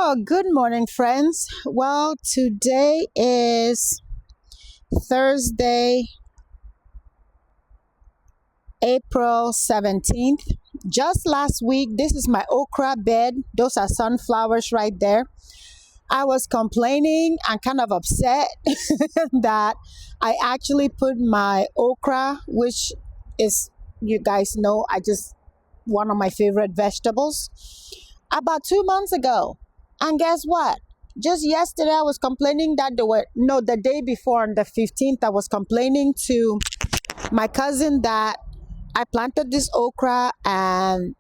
Oh, good morning, friends. Well, today is Thursday, April 17th. Just last week, this is my okra bed. Those are sunflowers right there. I was complaining and kind of upset that I actually put my okra, which is, you guys know, one of my favorite vegetables, about 2 months ago. And guess what? Just yesterday, I was complaining that the day before on the 15th, I was complaining to my cousin that I planted this okra and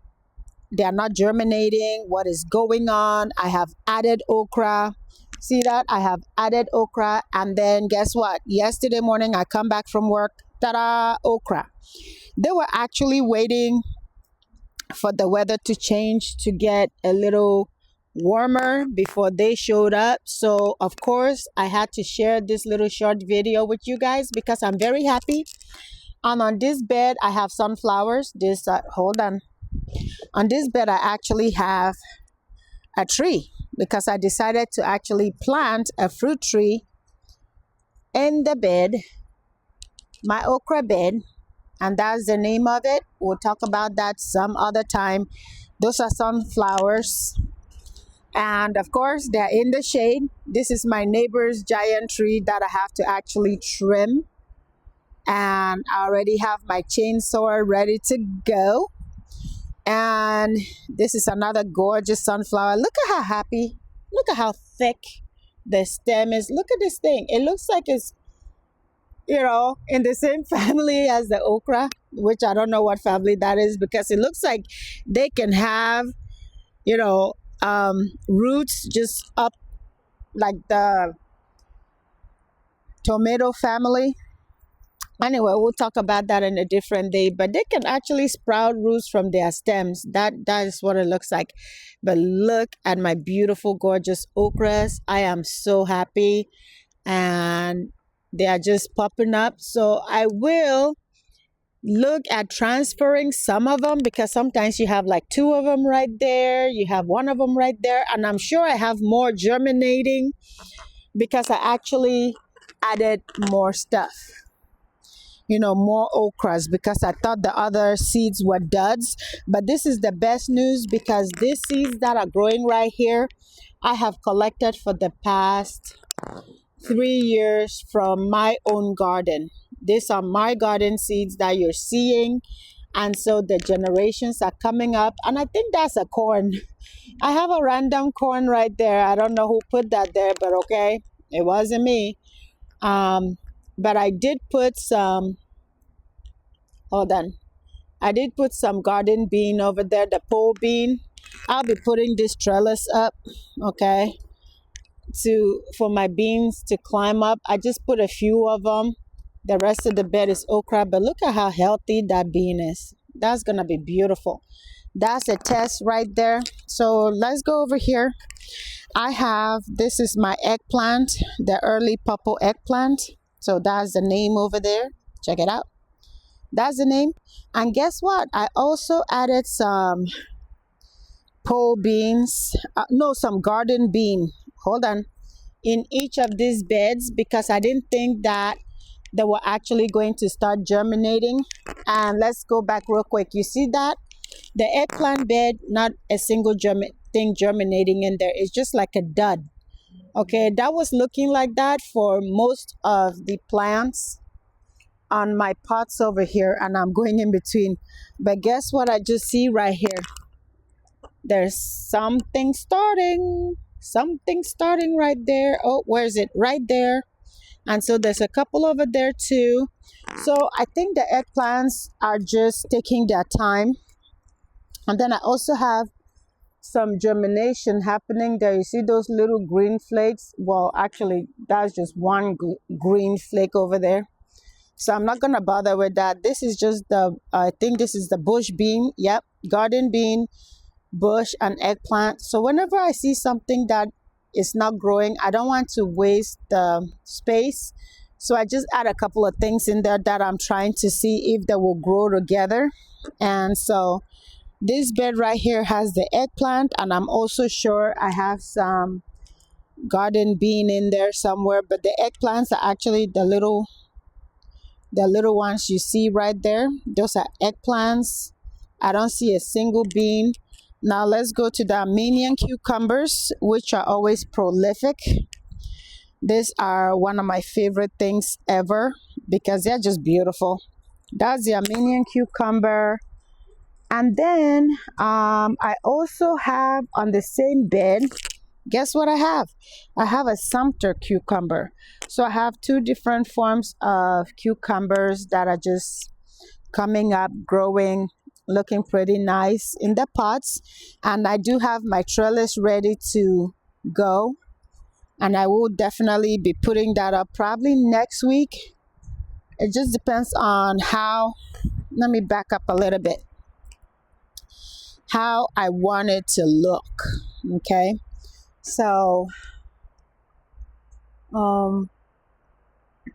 they are not germinating. What is going on? I have added okra. See that? I have added okra. And then guess what? Yesterday morning, I come back from work. Ta-da! Okra. They were actually waiting for the weather to change to get a little warmer before they showed up. So, of course, I had to share this little short video with you guys because I'm very happy. And on this bed, I have sunflowers. Hold on this bed, I actually have a tree because I decided to actually plant a fruit tree in the bed, my okra bed, and that's the name of it. We'll talk about that some other time. Those are sunflowers, and of course, they're in the shade. This is my neighbor's giant tree that I have to actually trim, and I already have my chainsaw ready to go. And this is another gorgeous sunflower. Look at how happy, look at how thick the stem is. Look at this thing. It looks like it's, in the same family as the okra, which I don't know what family that is because it looks like they can have, you know, roots just up like the tomato family. Anyway, we'll talk about that in a different day, but they can actually sprout roots from their stems. That is what it looks like. But look at my beautiful, gorgeous okras. I am so happy, and they are just popping up. So I will look at transferring some of them because sometimes you have like two of them right there, you have one of them right there, and I'm sure I have more germinating because I actually added more stuff, more okras, because I thought the other seeds were duds. But this is the best news because these seeds that are growing right here, I have collected for the past 3 years from my own garden. These are my garden seeds that you're seeing. And so the generations are coming up. And I think that's a corn. I have a random corn right there. I don't know who put that there, but okay, it wasn't me. But I did put some, hold on. I did put some garden bean over there, the pole bean. I'll be putting this trellis up, okay, for my beans to climb up. I just put a few of them. The rest of the bed is okra, but look at how healthy that bean is. That's gonna be beautiful. That's a test right there. So let's go over here. This is my eggplant, the early purple eggplant. So that's the name over there. Check it out. That's the name. And guess what? I also added some pole beans. No, some garden bean. Hold on. In each of these beds because I didn't think that they were actually going to start germinating. And let's go back real quick. You see that? The eggplant bed, not a single thing germinating in there. It's just like a dud. Okay, that was looking like that for most of the plants on my pots over here, and I'm going in between. But guess what I just see right here? There's something starting right there. Oh, where is it? Right there. And so there's a couple over there too. So I think the eggplants are just taking their time. And then I also have some germination happening there. You see those little green flakes? Well, actually, that's just one green flake over there. So I'm not going to bother with that. This is just I think this is the bush bean. Yep, garden bean, bush, and eggplant. So whenever I see something that is not growing, I don't want to waste the space. So I just add a couple of things in there that I'm trying to see if they will grow together. And so This bed right here has the eggplant, and I'm also sure I have some garden bean in there somewhere, but the eggplants are actually the little ones you see right there. Those are eggplants. I don't see a single bean. Now let's go to the Armenian cucumbers, which are always prolific. These are one of my favorite things ever because they're just beautiful. That's the Armenian cucumber. And then I also have on the same bed, guess what I have? I have a Sumter cucumber. So I have two different forms of cucumbers that are just coming up, growing, looking pretty nice in the pots. And I do have my trellis ready to go. And I will definitely be putting that up probably next week. It just depends on how, let me back up a little bit, how I want it to look. Okay. So I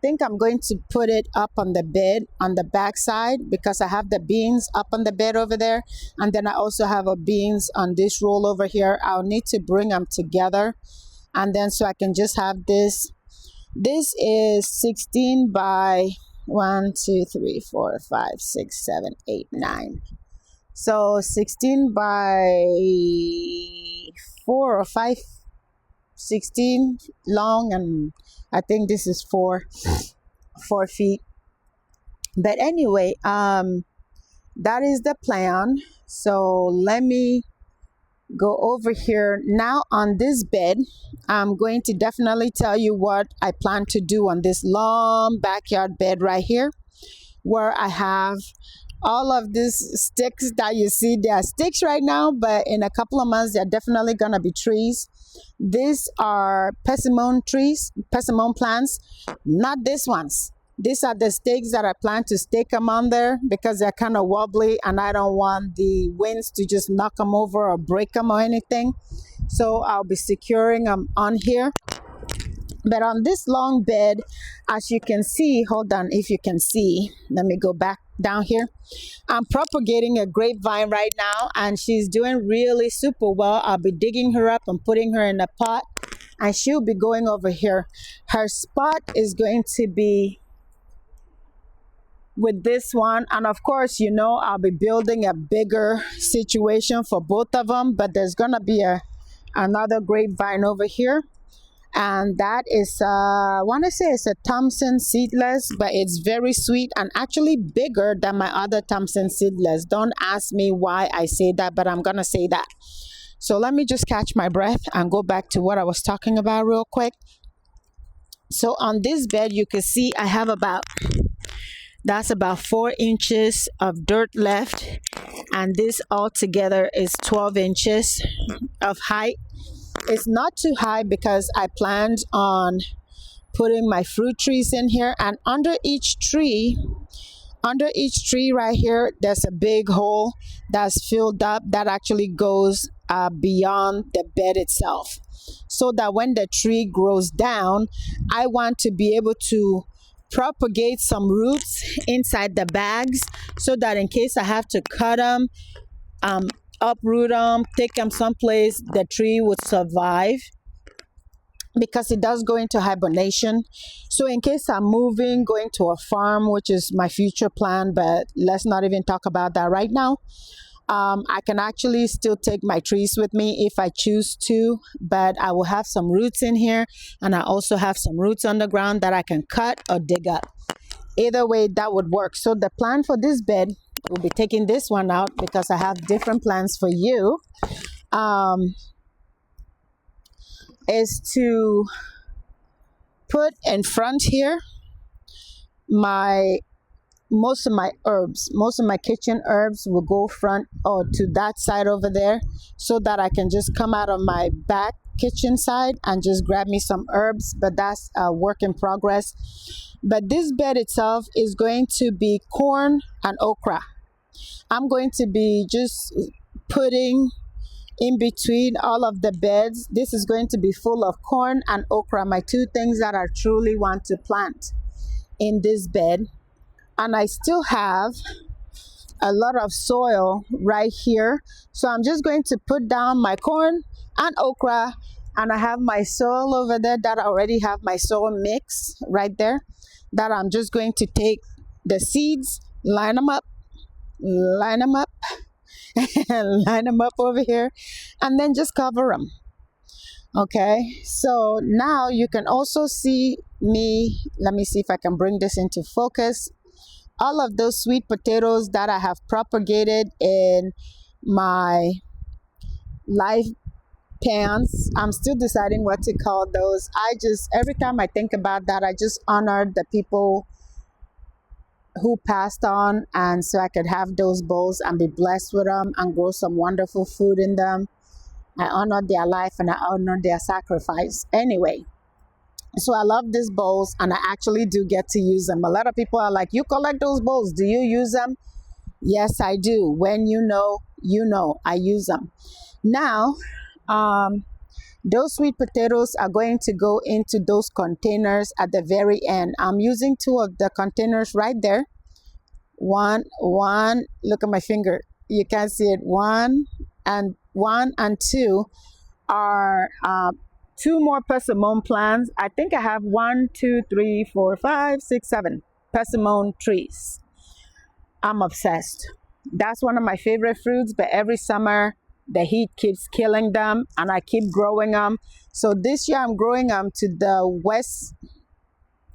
think I'm going to put it up on the bed on the back side because I have the beans up on the bed over there, and then I also have a beans on this roll over here. I'll need to bring them together, and then so I can just have this. This is 16 by 1 2 3 4 5 6 7 8 9. So 16 by 4 or 5, 16 long, and I think this is 4 feet. But anyway, that is the plan. So let me go over here now on this bed. I'm going to definitely tell you what I plan to do on this long backyard bed right here, where I have all of these sticks that you see. They are sticks right now, but in a couple of months they're definitely gonna be trees. These are persimmon trees, persimmon plants, not these ones. These are the stakes that I plan to stake them on there because they're kind of wobbly and I don't want the winds to just knock them over or break them or anything. So I'll be securing them on here. But on this long bed, as you can see, hold on, if you can see, let me go back down here. I'm propagating a grapevine right now and she's doing really super well. I'll be digging her up and putting her in a pot and she'll be going over here. Her spot is going to be with this one, and of course, you know, I'll be building a bigger situation for both of them, but there's gonna be another grapevine over here, and that is I want to say it's a Thompson seedless, but it's very sweet and actually bigger than my other Thompson seedless. Don't ask me why I say that, but I'm gonna say that. So let me just catch my breath and go back to what I was talking about real quick. So on this bed you can see I have that's about 4 inches of dirt left, and this altogether is 12 inches of height. It's not too high because I planned on putting my fruit trees in here, and under each tree right here, there's a big hole that's filled up that actually goes beyond the bed itself, so that when the tree grows down, I want to be able to propagate some roots inside the bags so that in case I have to cut them, uproot them, take them someplace, the tree would survive because it does go into hibernation. So in case I'm moving, going to a farm, which is my future plan, but let's not even talk about that right now. I can actually still take my trees with me if I choose to, but I will have some roots in here, and I also have some roots on the ground that I can cut or dig up. Either way, that would work. So the plan for this bed, we'll be taking this one out because I have different plans for you, is to put in front here most of my kitchen herbs will go front or to that side over there, so that I can just come out of my back kitchen side and just grab me some herbs, but that's a work in progress. But this bed itself is going to be corn and okra. I'm going to be just putting in between all of the beds. This is going to be full of corn and okra, my two things that I truly want to plant in this bed. And I still have a lot of soil right here. So I'm just going to put down my corn and okra, and I have my soil over there that I already have my soil mix right there, that I'm just going to take the seeds, line them up, and line them up over here, and then just cover them. Okay, so now you can also see me. Let me see if I can bring this into focus. All of those sweet potatoes that I have propagated in my live pans. I'm still deciding what to call those. I just, every time I think about that, I just honor the people who passed on, and so I could have those bowls and be blessed with them and grow some wonderful food in them. I honor their life and I honor their sacrifice. Anyway, so I love these bowls and I actually do get to use them. A lot of people are like, you collect those bowls, do you use them? Yes, I do. When you know, I use them. Now, those sweet potatoes are going to go into those containers at the very end. I'm using two of the containers right there. One, look at my finger. You can see it. One and two are two more persimmon plants. I think I have 1, 2, 3, 4, 5, 6, 7 persimmon trees. I'm obsessed. That's one of my favorite fruits, but every summer the heat keeps killing them and I keep growing them. So this year I'm growing them to the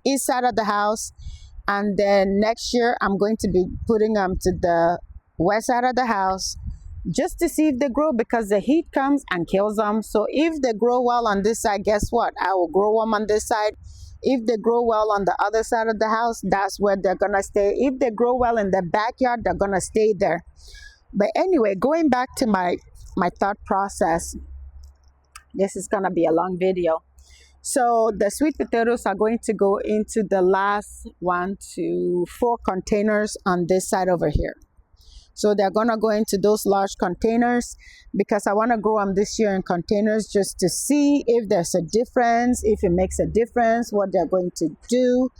east side of the house, and then next year I'm going to be putting them to the west side of the house, just to see if they grow, because the heat comes and kills them. So if they grow well on this side, guess what? I will grow them on this side. If they grow well on the other side of the house, that's where they're gonna stay. If they grow well in the backyard, they're gonna stay there. But anyway, going back to my thought process, this is gonna be a long video. So the sweet potatoes are going to go into the last 1, 2, 4 containers on this side over here. So they're gonna go into those large containers, because I want to grow them this year in containers, just to see if there's a difference, if it makes a difference, what they're going to do,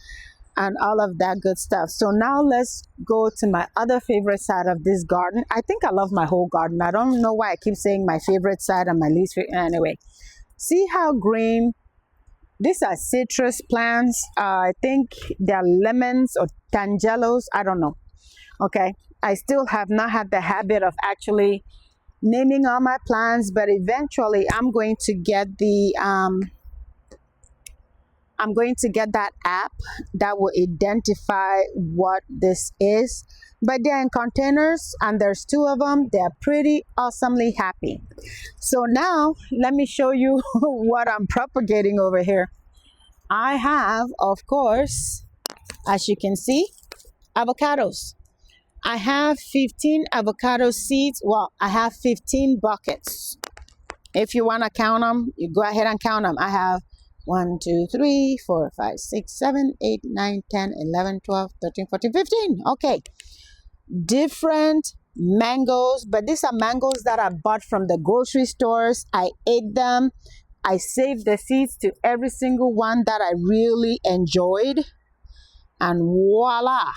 and all of that good stuff. So now let's go to my other favorite side of this garden. I think I love my whole garden. I don't know why I keep saying my favorite side and my least favorite. Anyway, see how green. These are citrus plants. I think they're lemons or tangelos. I don't know. Okay, I still have not had the habit of actually naming all my plants, but eventually I'm going to get that app that will identify what this is. But they're in containers and there's 2 of them. They're pretty awesomely happy. So now let me show you what I'm propagating over here. I have, of course, as you can see, avocados. I have 15 avocado seeds. Well, I have 15 buckets. If you want to count them, you go ahead and count them. I have 1, 2, 3, 4, 5, 6, 7, 8, 9, 10, 11, 12, 13, 14, 15. Okay. Different mangoes, but these are mangoes that I bought from the grocery stores. I ate them. I saved the seeds to every single one that I really enjoyed. And voila.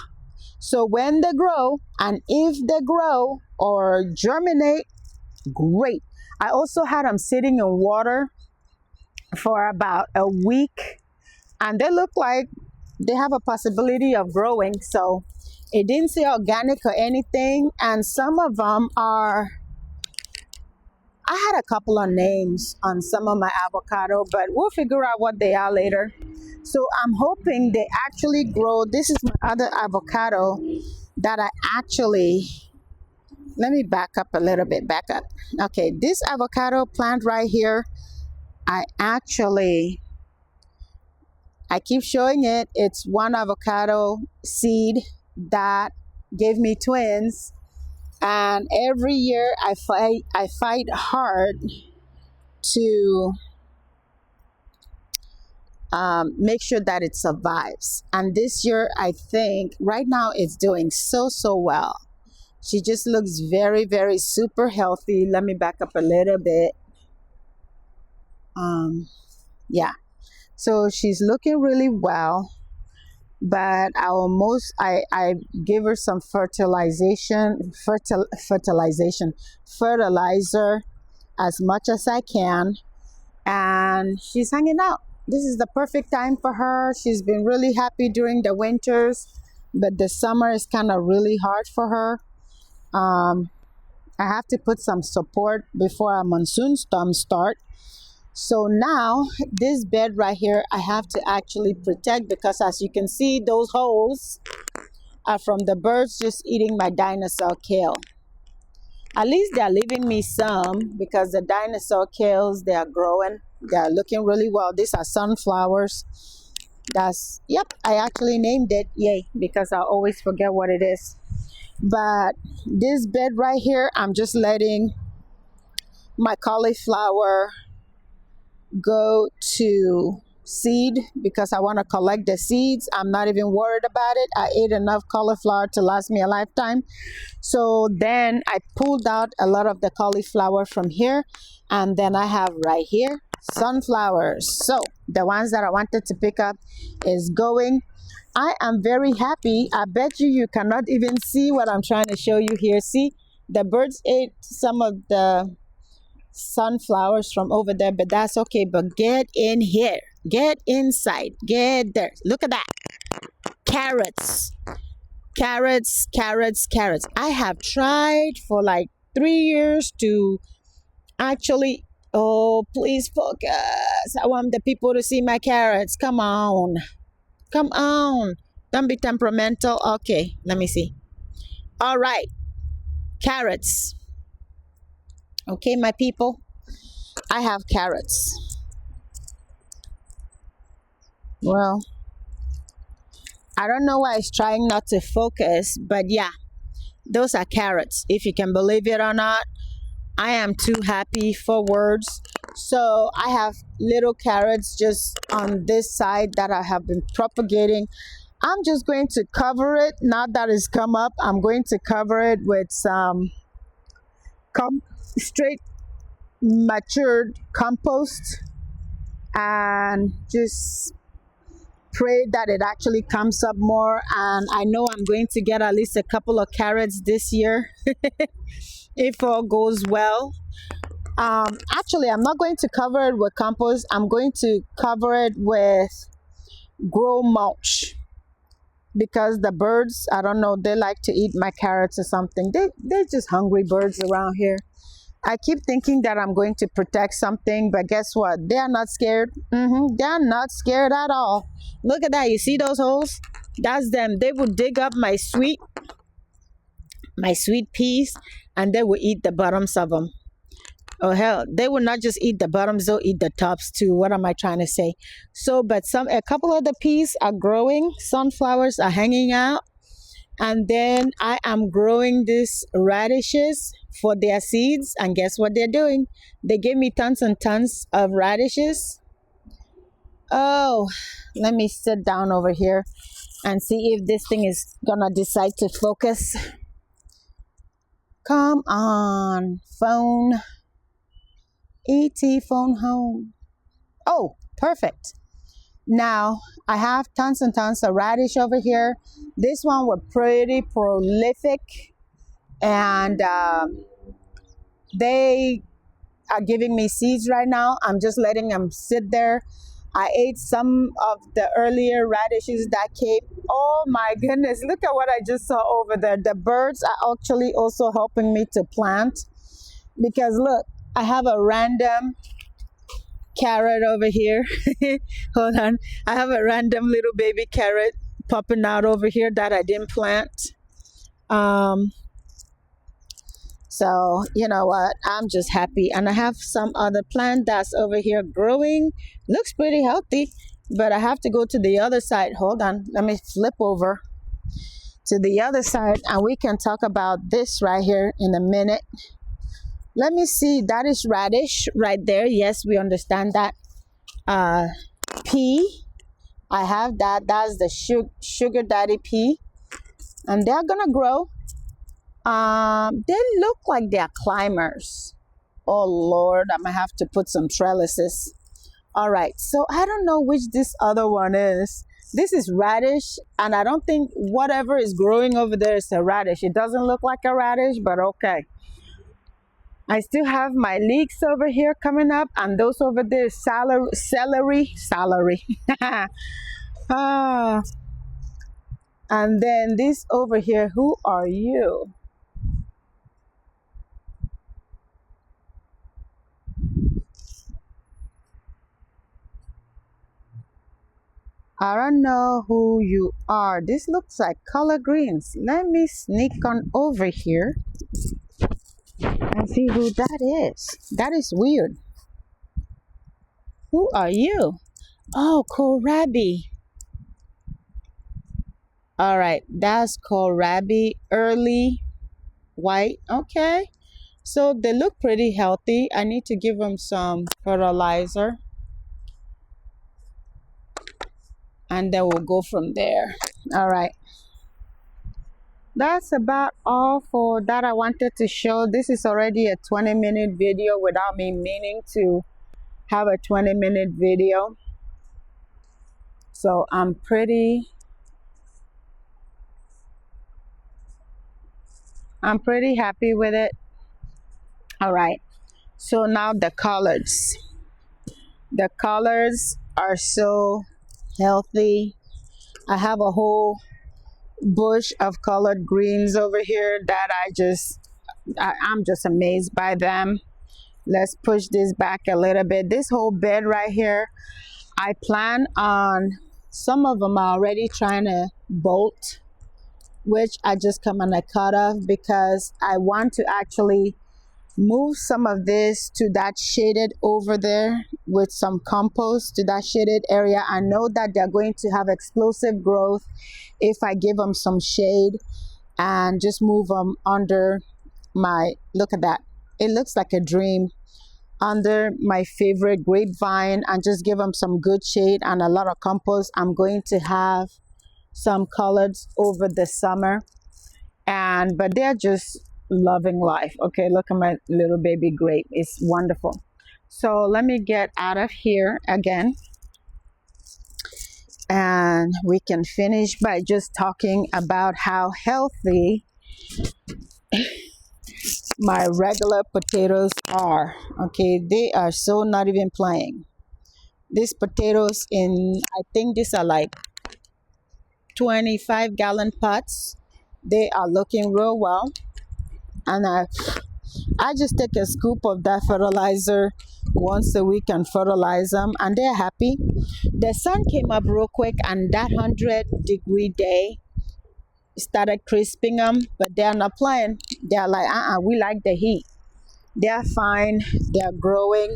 So when they grow, and if they grow or germinate, great. I also had them sitting in water for about a week, and they look like they have a possibility of growing. So it didn't say organic or anything, and some of them are, I had a couple of names on some of my avocado, but we'll figure out what they are later. So I'm hoping they actually grow. This is my other avocado that I actually, let me back up a little bit, back up. Okay, this avocado plant right here, I keep showing it. It's one avocado seed that gave me twins. And every year I fight hard to make sure that it survives. And this year, I think right now it's doing so well. She just looks very, very super healthy. Let me back up a little bit. Yeah. So she's looking really well. but I give her some fertilizer as much as I can, and she's hanging out. This is the perfect time for her. She's been really happy during the winters, but the summer is kind of really hard for her. um, I have to put some support before our monsoon storms start. So now this bed right here, I have to actually protect, because as you can see, those holes are from the birds just eating my dinosaur kale. At least they're leaving me some, because the dinosaur kales, they are growing. They're looking really well. These are sunflowers. That's, yep, I actually named it. Yay, because I always forget what it is. But this bed right here, I'm just letting my cauliflower go to seed, because I want to collect the seeds. I'm not even worried about it. I ate enough cauliflower to last me a lifetime. So then I pulled out a lot of the cauliflower from here, and then I have right here sunflowers. So the ones that I wanted to pick up is going. I am very happy. I bet you cannot even see what I'm trying to show you here. See, the birds ate some of the sunflowers from over there, but that's okay. But get in here, get inside, get there. Look at that. Carrots, carrots, carrots, carrots. I have tried for like 3 years to actually, oh, please focus. I want the people to see my carrots. Come on, come on, don't be temperamental. Okay, let me see. All right, carrots. Okay, my people, I have carrots. Well, I don't know why it's trying not to focus, but yeah, those are carrots. If you can believe it or not, I am too happy for words. So I have little carrots just on this side that I have been propagating. I'm just going to cover it. Now that it's come up, I'm going to cover it with some straight matured compost, and just pray that it actually comes up more. And I know I'm going to get at least a couple of carrots this year if all goes well. Actually, I'm not going to cover it with compost. I'm going to cover it with grow mulch, because the birds, I don't know, they like to eat my carrots or something. They're just hungry birds around here. I keep thinking that I'm going to protect something, but guess what? They are not scared. They're not scared at all. Look at that. You see those holes? That's them. They will dig up my sweet peas, and they will eat the bottoms of them. Oh hell, they will not just eat the bottoms, they'll eat the tops too. What am I trying to say? So, but a couple of the peas are growing, sunflowers are hanging out, and then I am growing these radishes for their seeds. And guess what they're doing? They gave me tons and tons of radishes. Oh, let me sit down over here and see if this thing is gonna decide to focus. Come on, phone. ET phone home. Oh, perfect. Now I have tons and tons of radish over here. This one were pretty prolific, and they are giving me seeds right now. I'm just letting them sit there. I ate some of the earlier radishes that came. Oh my goodness, look at what I just saw over there. The birds are actually also helping me to plant, because look, I have a random carrot over here. Hold on. I have a random little baby carrot popping out over here that I didn't plant. So you know what? I'm just happy. And I have some other plant that's over here growing. Looks pretty healthy, but I have to go to the other side. Hold on. Let me flip over to the other side, and we can talk about this right here in a minute. Let me see. That is radish right there. Yes, we understand that. Pea. I have that. That's the sugar daddy pea. And they're going to grow. They look like they're climbers. Oh, Lord. I'm going to have to put some trellises. All right. So I don't know which this other one is. This is radish, and I don't think whatever is growing over there is a radish. It doesn't look like a radish, but okay. I still have my leeks over here coming up, and those over there celery. Ah, and then this over here, who are you? I don't know who you are. This looks like collard greens. Let me sneak on over here and see who that is. That is weird. Who are you? Oh, kohlrabi. All right, that's kohlrabi. Early white. Okay. So they look pretty healthy. I need to give them some fertilizer, and then we'll go from there. All right. That's about all for that I wanted to show. This is already a 20-minute video without me meaning to have a 20-minute video. So I'm pretty happy with it. All right. So now the colors. The colors are so healthy. I have a whole bush of colored greens over here that I'm just amazed by them. Let's push this back a little bit. This whole bed right here, I plan on, some of them are already trying to bolt, which I just come and I cut off because I want to actually move some of this to that shaded over there with some compost to that shaded area. I know that they're going to have explosive growth if I give them some shade and just move them under my, look at that, it looks like a dream, under my favorite grapevine, and just give them some good shade and a lot of compost. I'm going to have some collards over the summer, but they're just loving life. Okay, look at my little baby grape. It's wonderful. So let me get out of here again, and we can finish by just talking about how healthy my regular potatoes are. Okay, they are so not even playing. These potatoes I think these are like 25-gallon pots. They are looking real well, and I just take a scoop of that fertilizer once a week and fertilize them, and they're happy. The sun came up real quick, and that 100-degree day started crisping them, but they're not playing. They're like, we like the heat. They're fine. They're growing,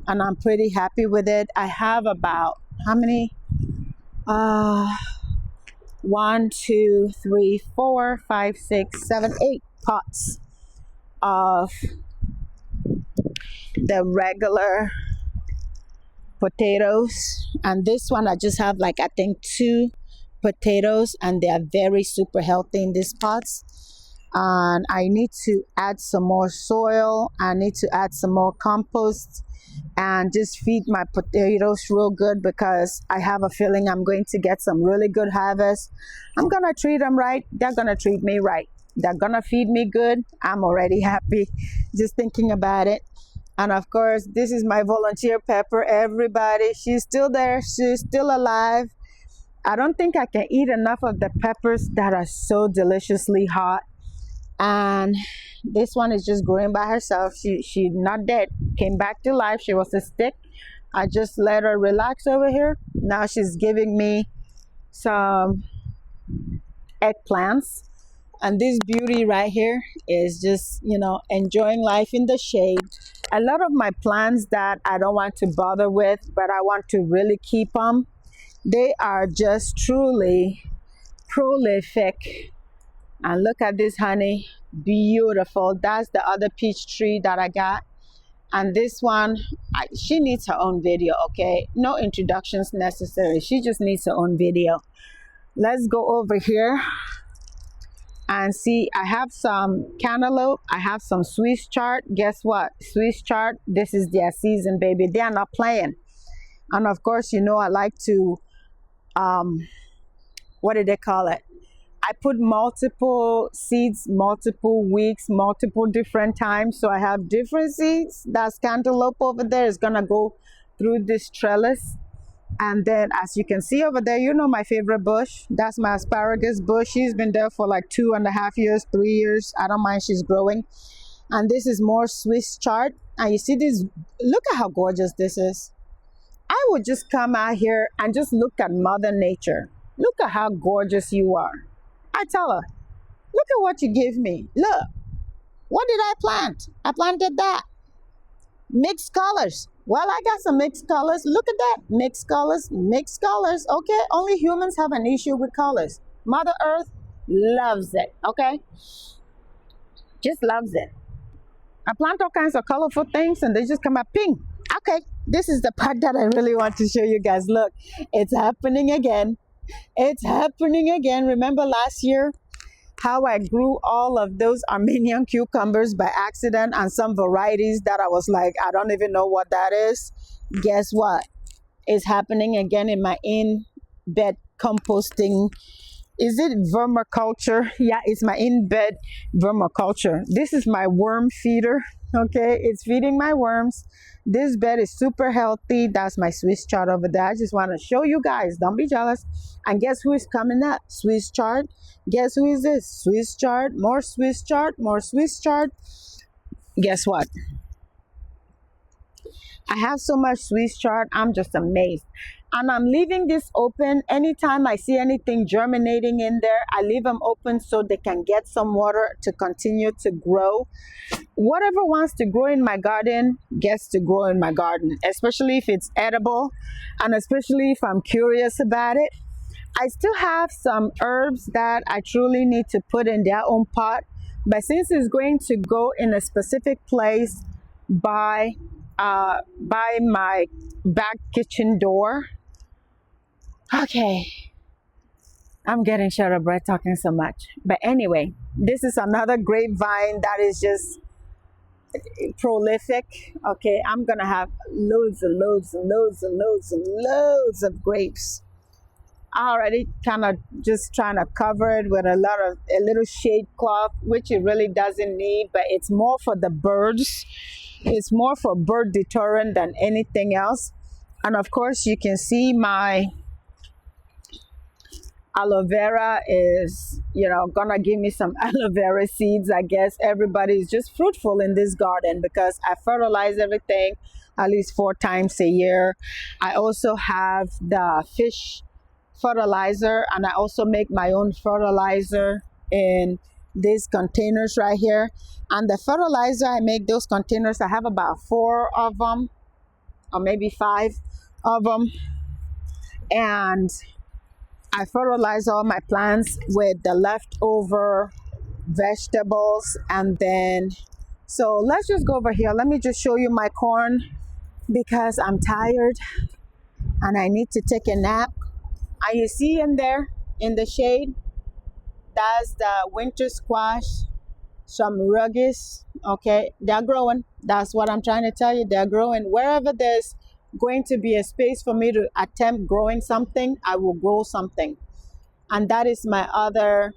and I'm pretty happy with it. I have about, how many? 1, 2, 3, 4, 5, 6, 7, 8 pots of the regular potatoes, and this one I just have like, I think 2 potatoes, and they are very super healthy in these pots. And I need to add some more soil. I need to add some more compost and just feed my potatoes real good, because I have a feeling I'm going to get some really good harvest. I'm gonna treat them right. They're gonna treat me right. They're gonna feed me good. I'm already happy just thinking about it. And of course, this is my volunteer pepper, everybody. She's still there. She's still alive. I don't think I can eat enough of the peppers that are so deliciously hot. And this one is just growing by herself. She's not dead. Came back to life. She was a stick. I just let her relax over here. Now she's giving me some eggplants. And this beauty right here is just, enjoying life in the shade. A lot of my plants that I don't want to bother with, but I want to really keep them, they are just truly prolific. And look at this honey, beautiful. That's the other peach tree that I got. And this one, she needs her own video, okay? No introductions necessary. She just needs her own video. Let's go over here and see. I have some cantaloupe. I have some Swiss chard. Guess what? Swiss chard, this is their season, baby. They are not playing. And of course, I like to what did they call it? I put multiple seeds, multiple weeks, multiple different times. So I have different seeds. That's cantaloupe over there is gonna go through this trellis. And then as you can see over there, you know my favorite bush. That's my asparagus bush. She's been there for like 2.5 years, 3 years. I don't mind, she's growing. And this is more Swiss chard. And you see this, look at how gorgeous this is. I would just come out here and just look at Mother Nature. Look at how gorgeous you are. I tell her, look at what you gave me. Look, what did I plant? I planted that. Mixed colors. Well, I got some mixed colors. Look at that. Mixed colors, mixed colors. Okay, only humans have an issue with colors. Mother Earth loves it, okay? Just loves it. I plant all kinds of colorful things and they just come out ping. Okay, this is the part that I really want to show you guys. Look, it's happening again. It's happening again. Remember last year how I grew all of those Armenian cucumbers by accident and some varieties that I was like, I don't even know what that is. Guess what? It's happening again in my in-bed composting. Is it vermiculture? Yeah, it's my in-bed vermiculture. This is my worm feeder. Okay, it's feeding my worms. This bed is super healthy. That's my Swiss chard over there. I just want to show you guys. Don't be jealous. And guess who is coming up? Swiss chard. Guess who is this? Swiss chard. More Swiss chard. More Swiss chard. Guess what? I have so much Swiss chard. I'm just amazed. And I'm leaving this open. Anytime I see anything germinating in there, I leave them open so they can get some water to continue to grow. Whatever wants to grow in my garden gets to grow in my garden, especially if it's edible and especially if I'm curious about it. I still have some herbs that I truly need to put in their own pot, but since it's going to go in a specific place by my back kitchen door. Okay, I'm getting short of breath talking so much. But anyway, this is another grapevine that is just prolific. Okay, I'm gonna have loads and loads and loads and loads and loads of grapes. I already kind of just trying to cover it with a little shade cloth, which it really doesn't need, but it's more for the birds. It's more for bird deterrent than anything else. And of course, you can see my aloe vera is, gonna give me some aloe vera seeds. I guess everybody is just fruitful in this garden because I fertilize everything at least 4 times a year. I also have the fish fertilizer, and I also make my own fertilizer in these containers right here. And the fertilizer, I make those containers, I have about 4 of them or maybe 5 of them, and I fertilize all my plants with the leftover vegetables. And then, so let's just go over here. Let me just show you my corn because I'm tired and I need to take a nap. And you see in there in the shade, that's the winter squash, some ruggis. Okay, they're growing. That's what I'm trying to tell you. They're growing. Wherever there's going to be a space for me to attempt growing something, I will grow something. And that is my other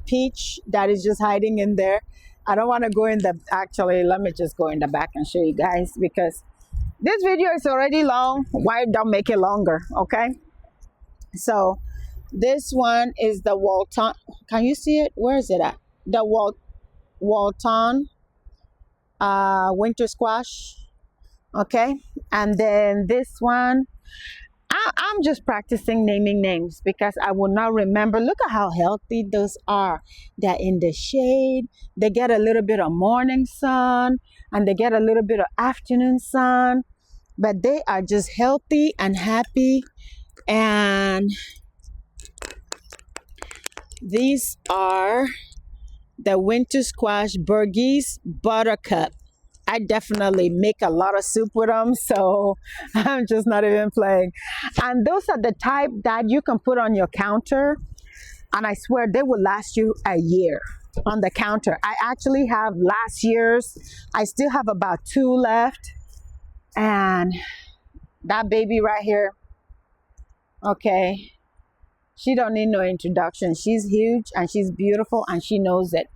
peach that is just hiding in there. I don't want to go in the, actually, let me just go in the back and show you guys because this video is already long. Why don't make it longer? Okay. So this one is the Walton. Can you see it? Where is it at? The Walton winter squash. Okay. And then this one, I'm just practicing naming names because I will not remember. Look at how healthy those are. They're in the shade. They get a little bit of morning sun and they get a little bit of afternoon sun. But they are just healthy and happy. And these are the winter squash Burgess Buttercup. I definitely make a lot of soup with them, so I'm just not even playing. And those are the type that you can put on your counter, and I swear they will last you a year on the counter. I actually have last year's. I still have about 2 left. And that baby right here, Okay, she don't need no introduction. She's huge and she's beautiful and she knows it.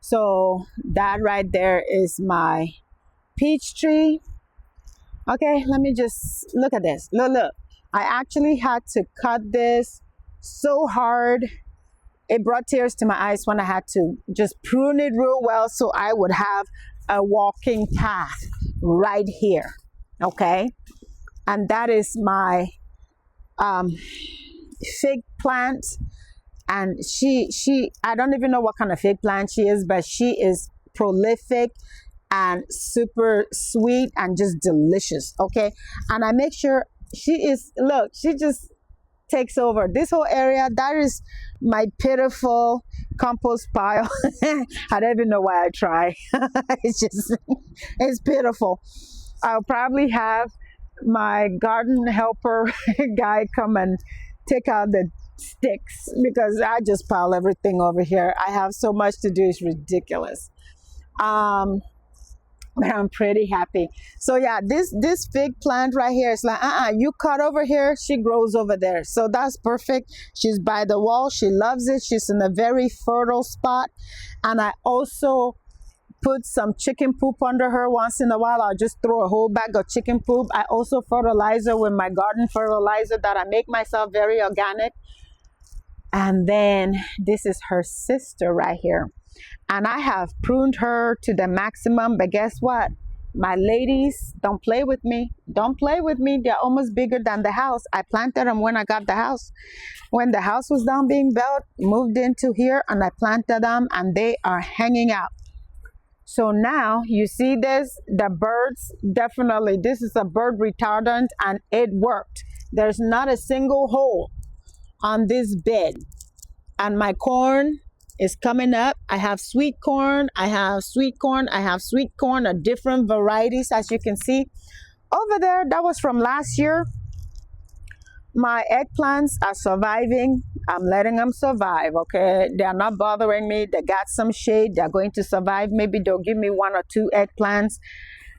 So that right there is my peach tree. Okay, let me just look at this. Look. I actually had to cut this so hard. It brought tears to my eyes when I had to just prune it real well so I would have a walking path right here. Okay, and that is my um, fig plant. And she I don't even know what kind of fig plant she is, but she is prolific and super sweet and just delicious. Okay, and I make sure she is, look, she just takes over this whole area. That is my pitiful compost pile. I don't even know why I try. It's just, it's pitiful. I'll probably have my garden helper guy come and take out the sticks because I just pile everything over here. I have so much to do, it's ridiculous. Um, but I'm pretty happy. So yeah, this fig plant right here is like, you cut over here, she grows over there. So that's perfect. She's by the wall. She loves it. She's in a very fertile spot. And I also put some chicken poop under her once in a while. I'll just throw a whole bag of chicken poop. I also fertilize her with my garden fertilizer that I make myself, very organic. And then this is her sister right here. And I have pruned her to the maximum, but guess what? My ladies, don't play with me. Don't play with me. They're almost bigger than the house. I planted them when I got the house. When the house was done being built, moved into here, and I planted them, and they are hanging out. So now you see this, the birds, definitely, this is a bird retardant and it worked. There's not a single hole on this bed. And my corn is coming up. I have sweet corn, I have sweet corn, I have sweet corn of different varieties, as you can see. Over there, that was from last year. My eggplants are surviving. I'm letting them survive, okay? They're not bothering me. They got some shade. They're going to survive. Maybe they'll give me 1 or 2 eggplants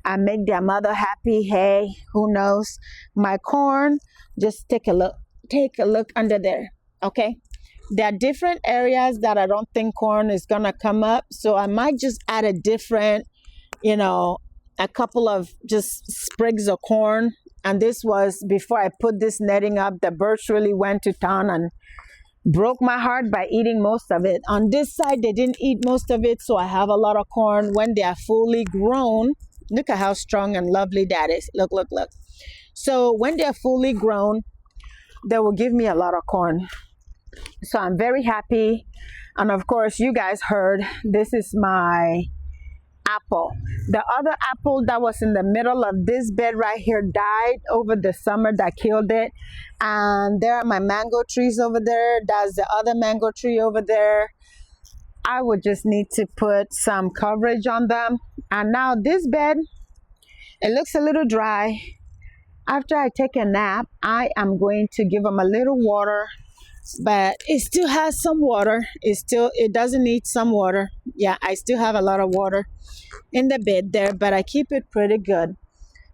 and make their mother happy. Hey, who knows? My corn, just take a look. Take a look under there, okay? There are different areas that I don't think corn is gonna come up. So I might just add a different, a couple of just sprigs of corn. And this was before I put this netting up. The birds really went to town and broke my heart by eating most of it. On this side, they didn't eat most of it, so I have a lot of corn. When they are fully grown, look at how strong and lovely that is. Look. So when they're fully grown, they will give me a lot of corn. So I'm very happy. And of course, you guys heard, this is my apple. The other apple that was in the middle of this bed right here died over the summer. That killed it. And there are my mango trees over there. That's the other mango tree over there. I would just need to put some coverage on them. And now this bed, it looks a little dry. After I take a nap, I am going to give them a little water, but it still has some water. It doesn't need some water. Yeah, I still have a lot of water in the bed there, but I keep it pretty good.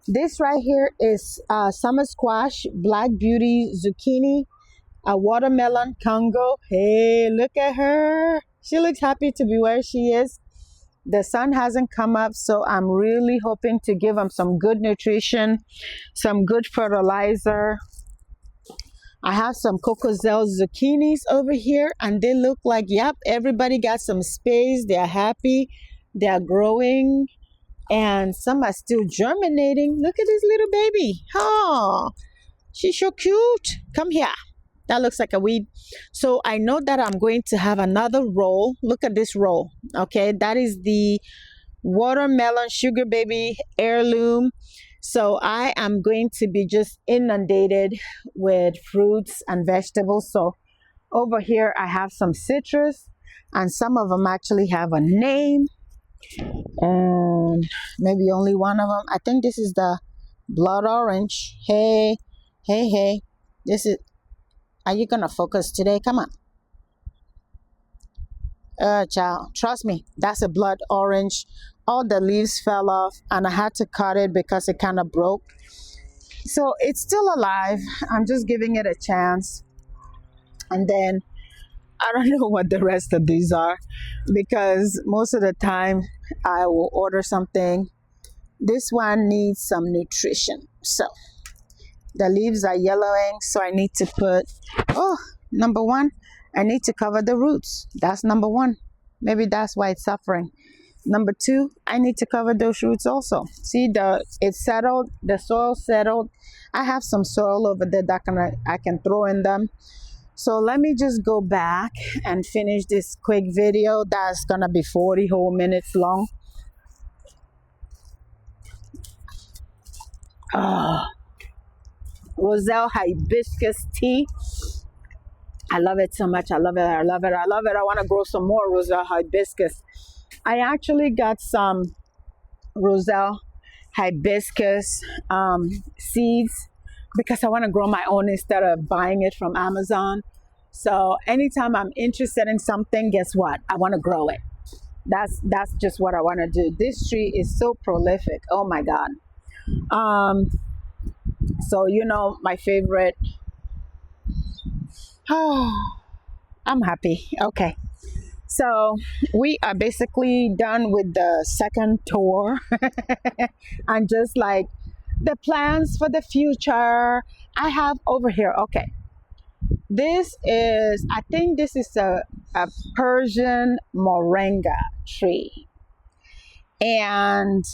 This right here is summer squash, black beauty, zucchini, a watermelon Congo. Hey, look at her. She looks happy to be where she is. The sun hasn't come up, so I'm really hoping to give them some good nutrition, some good fertilizer. I have some Cocozelle zucchinis over here, and they look like, yep, everybody got some space. They're happy. They're growing, and some are still germinating. Look at this little baby. Oh, she's so cute. Come here. That looks like a weed. So I know that I'm going to have another roll. Look at this roll. Okay, that is the watermelon sugar baby heirloom. So I am going to be just inundated with fruits and vegetables. So over here I have some citrus, and some of them actually have a name, and maybe only one of them. I think this is the blood orange. Hey. This is, are you gonna focus today? Come on. Child, trust me, that's a blood orange. All the leaves fell off and I had to cut it because it kind of broke. So it's still alive. I'm just giving it a chance. And then I don't know what the rest of these are, because most of the time I will order something. This one needs some nutrition. So the leaves are yellowing, so I need to put, oh, number one, I need to cover the roots. That's number one. Maybe that's why it's suffering. Number two, I need to cover those roots also. See, it's settled, the soil settled. I have some soil over there that I can throw in them. So let me just go back and finish this quick video that's gonna be 40 whole minutes long. Roselle hibiscus tea. I love it so much. I love it. I love it. I love it. I want to grow some more Roselle hibiscus. I actually got some Roselle hibiscus seeds because I want to grow my own instead of buying it from Amazon. So anytime I'm interested in something, guess what? I want to grow it. That's just what I want to do. This tree is so prolific. Oh my God. So you know my favorite. Oh, I'm happy. Okay. So we are basically done with the second tour. And just like the plans for the future I have over here. Okay. I think this is a Persian moringa tree. And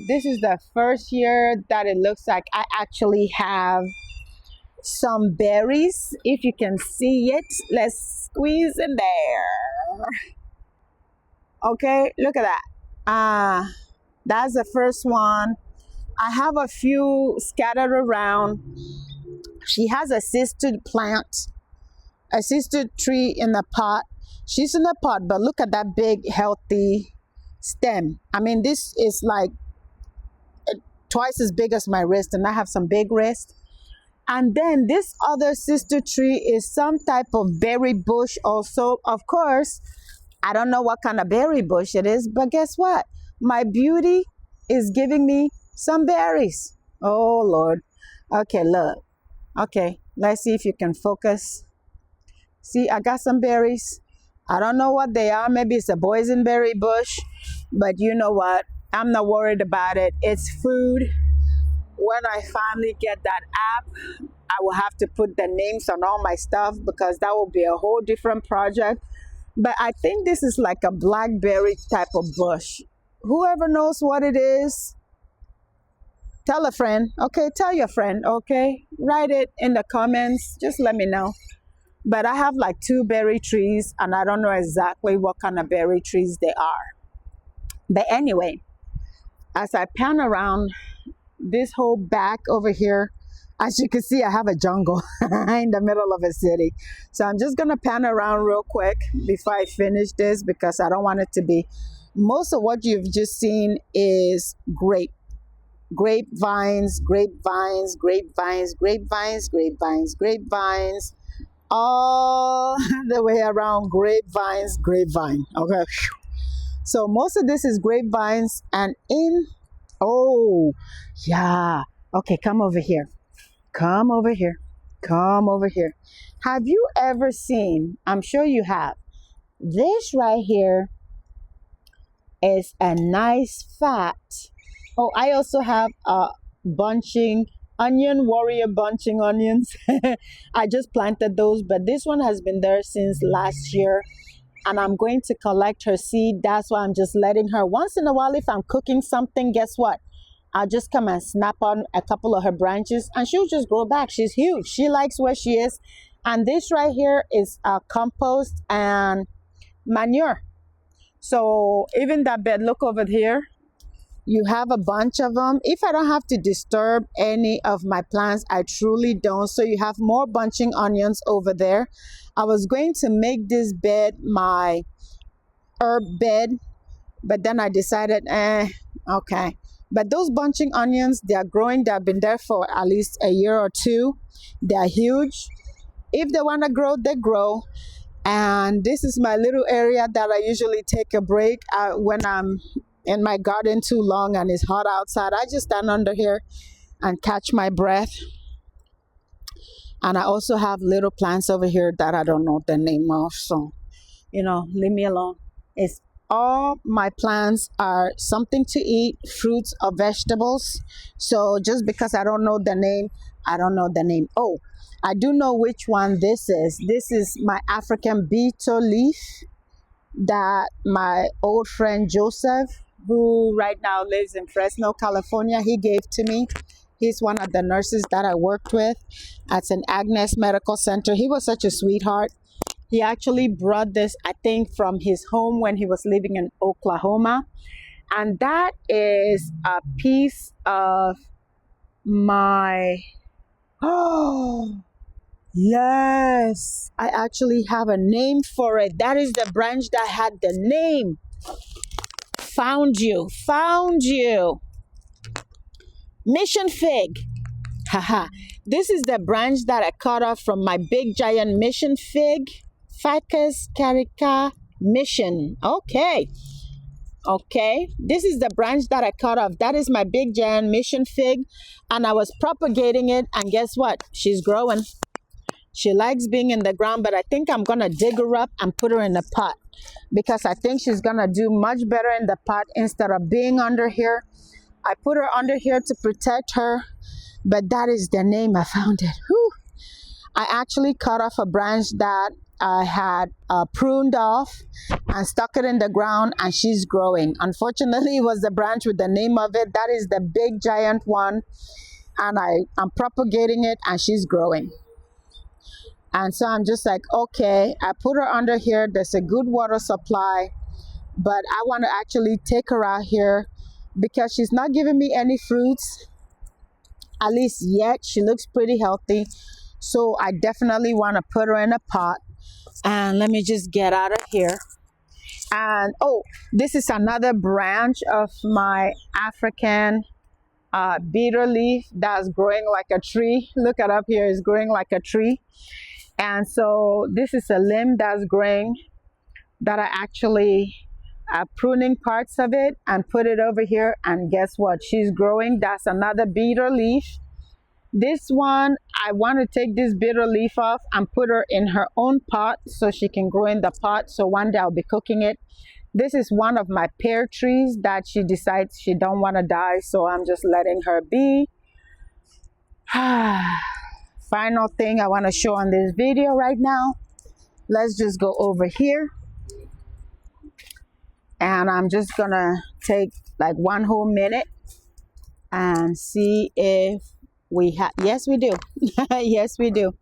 this is the first year that it looks like I actually have some berries. If you can see it, let's squeeze in there. Okay, look at that. That's the first one. I have a few scattered around. She has a sister plant, a sister tree in the pot. She's in the pot, but look at that big, healthy stem. I mean, this is like twice as big as my wrist, and I have some big wrist. And then this other sister tree is some type of berry bush also. Of course, I don't know what kind of berry bush it is, but guess what? My beauty is giving me some berries. Oh, Lord. Okay, look. Okay, let's see if you can focus. See, I got some berries. I don't know what they are. Maybe it's a boysenberry bush, but you know what? I'm not worried about it. It's food. When I finally get that app, I will have to put the names on all my stuff because that will be a whole different project. But I think this is like a blackberry type of bush. Whoever knows what it is, tell a friend. Okay, tell your friend. Okay, write it in the comments. Just let me know. But I have like 2 berry trees, and I don't know exactly what kind of berry trees they are. But anyway, as I pan around this whole back over here, as you can see, I have a jungle in the middle of a city. So I'm just gonna pan around real quick before I finish this because I don't want it to be, most of what you've just seen is grapevines, grapevines, grapevines, grapevines, grapevines, grapevines, all the way around grapevines, grapevine. Okay. So most of this is grapevines, and oh, yeah. Okay, come over here. Come over here. Come over here. Have you ever seen, I'm sure you have, this right here is a nice fat. Oh, I also have bunching onion, warrior bunching onions. I just planted those, but this one has been there since last year. And I'm going to collect her seed. That's why I'm just letting her. Once in a while, if I'm cooking something, guess what? I'll just come and snap on a couple of her branches and she'll just grow back. She's huge. She likes where she is. And this right here is compost and manure. So even that bed, look over here. You have a bunch of them. If I don't have to disturb any of my plants, I truly don't. So you have more bunching onions over there. I was going to make this bed my herb bed, but then I decided, okay. But those bunching onions, they are growing. They have been there for at least a year or two. They are huge. If they want to grow, they grow. And this is my little area that I usually take a break when I'm in my garden too long and it's hot outside, I just stand under here and catch my breath. And I also have little plants over here that I don't know the name of. So, leave me alone. It's all my plants are something to eat, fruits or vegetables. So just because I don't know the name, I don't know the name. Oh, I do know which one this is. This is my African beetle leaf that my old friend Joseph, who right now lives in Fresno, California, he gave to me. He's one of the nurses that I worked with at St. Agnes Medical Center. He was such a sweetheart. He actually brought this, I think, from his home when he was living in Oklahoma. And that is a piece of my... Oh, yes. I actually have a name for it. That is the branch that had the name. Found you. Mission fig. Haha. This is the branch that I cut off from my big giant mission fig. Ficus carica mission. Okay. This is the branch that I cut off. That is my big giant mission fig. And I was propagating it. And guess what? She's growing. She likes being in the ground, but I think I'm going to dig her up and put her in a pot. Because I think she's going to do much better in the pot instead of being under here. I put her under here to protect her, but that is the name. I found it. Whew. I actually cut off a branch that I had pruned off and stuck it in the ground, and she's growing. Unfortunately, it was the branch with the name of it. That is the big giant one, and I'm propagating it, and she's growing. And so I'm just like, okay, I put her under here. There's a good water supply, but I want to actually take her out here because she's not giving me any fruits, at least yet. She looks pretty healthy. So I definitely want to put her in a pot. And let me just get out of here. And oh, this is another branch of my African beetle leaf that's growing like a tree. Look it up here, it's growing like a tree. And so this is a limb that's growing that I actually pruning parts of it and put it over here, and guess what? She's growing. That's another beetle leaf. This one, I want to take this bitter leaf off and put her in her own pot so she can grow in the pot. So one day I'll be cooking it. This is one of my pear trees that she decides she don't want to die, so I'm just letting her be. Final thing I want to show on this video right now. Let's just go over here. And I'm just gonna take like one whole minute and see if we have, yes we do. Yes we do.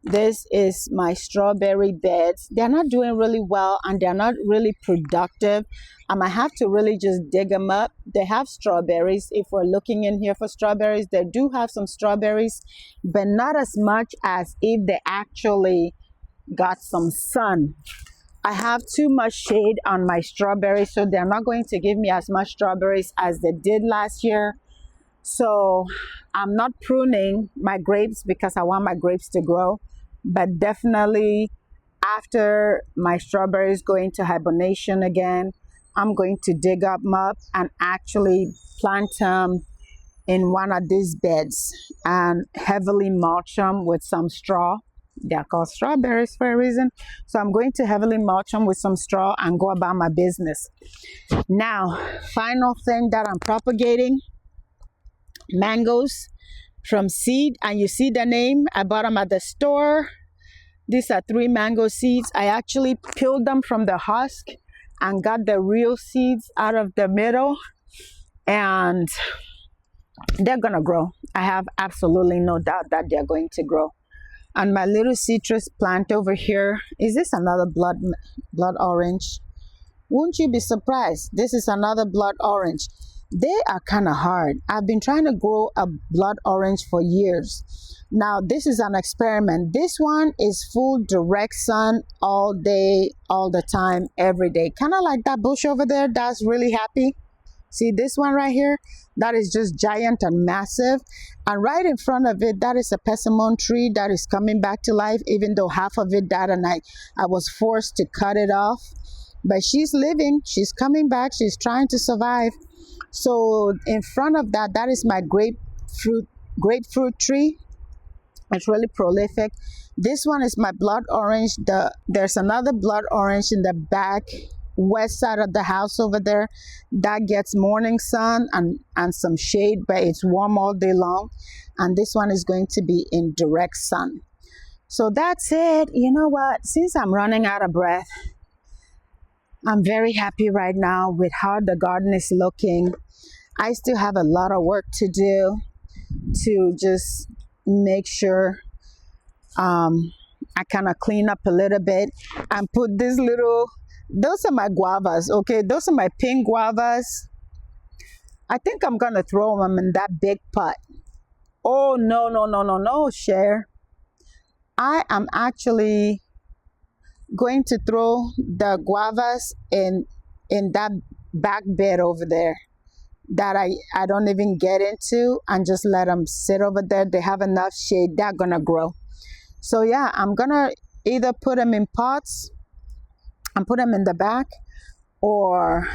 This is my strawberry beds. They're not doing really well and they're not really productive. I might have to really just dig them up. They have strawberries. If we're looking in here for strawberries, they do have some strawberries, but not as much as if they actually got some sun. I have too much shade on my strawberries, so they're not going to give me as much strawberries as they did last year. So I'm not pruning my grapes because I want my grapes to grow, but definitely after my strawberries go into hibernation again, I'm going to dig them up and actually plant them in one of these beds and heavily mulch them with some straw. They're called strawberries for a reason. So I'm going to heavily mulch them with some straw and go about my business. Now, final thing that I'm propagating, mangoes from seed. And you see the name, I bought them at the store. These are 3 mango seeds. I actually peeled them from the husk and got the real seeds out of the middle. And they're gonna grow. I have absolutely no doubt that they're going to grow. And my little citrus plant over here, is this another blood orange? Won't you be surprised? This is another blood orange. They are kind of hard. I've been trying to grow a blood orange for years. Now, this is an experiment. This one is full direct sun all day, all the time, every day. Kind of like that bush over there that's really happy. See this one right here? That is just giant and massive. And right in front of it, that is a persimmon tree that is coming back to life, even though half of it died and I was forced to cut it off. but she's living, she's coming back, she's trying to survive. So in front of that, that is my grapefruit tree. It's really prolific. This one is my blood orange. There's another blood orange in the back west side of the house over there that gets morning sun and some shade, but it's warm all day long. And this one is going to be in direct sun. So that's it. You know what? Since I'm running out of breath, I'm very happy right now with how the garden is looking. I still have a lot of work to do to just make sure I kind of clean up a little bit and put this little, those are my guavas, okay? Those are my pink guavas. I think I'm going to throw them in that big pot. Oh, no, no, no, no, no, Cher. I am actually going to throw the guavas in that back bed over there that I don't even get into, and just let them sit over there. They have enough shade, they're gonna grow. So yeah, I'm gonna either put them in pots and put them in the back, or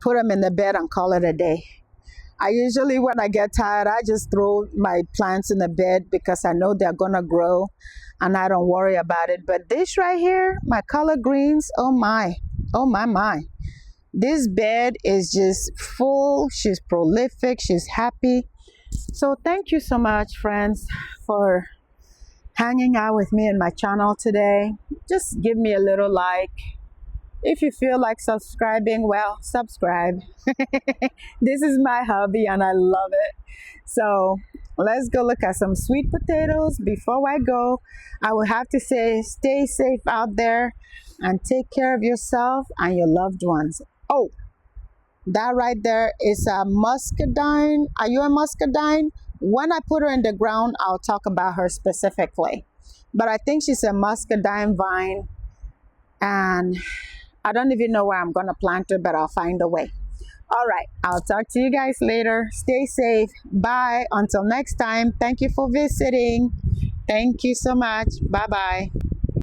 put them in the bed and call it a day. I usually, when I get tired, I just throw my plants in the bed because I know they're gonna grow and I don't worry about it. But this right here, my collard greens, oh my, oh my. This bed is just full. She's prolific, she's happy. So thank you so much, friends, for hanging out with me in my channel today. Just give me a little like. If you feel like subscribing, well, subscribe. This is my hobby and I love it. So let's go look at some sweet potatoes. Before I go, I will have to say, stay safe out there and take care of yourself and your loved ones. Oh, that right there is a muscadine. Are you a muscadine? When I put her in the ground, I'll talk about her specifically. But I think she's a muscadine vine, and I don't even know where I'm going to plant her, but I'll find a way. All right, I'll talk to you guys later. Stay safe. Bye. Until next time. Thank you for visiting. Thank you so much. Bye-bye.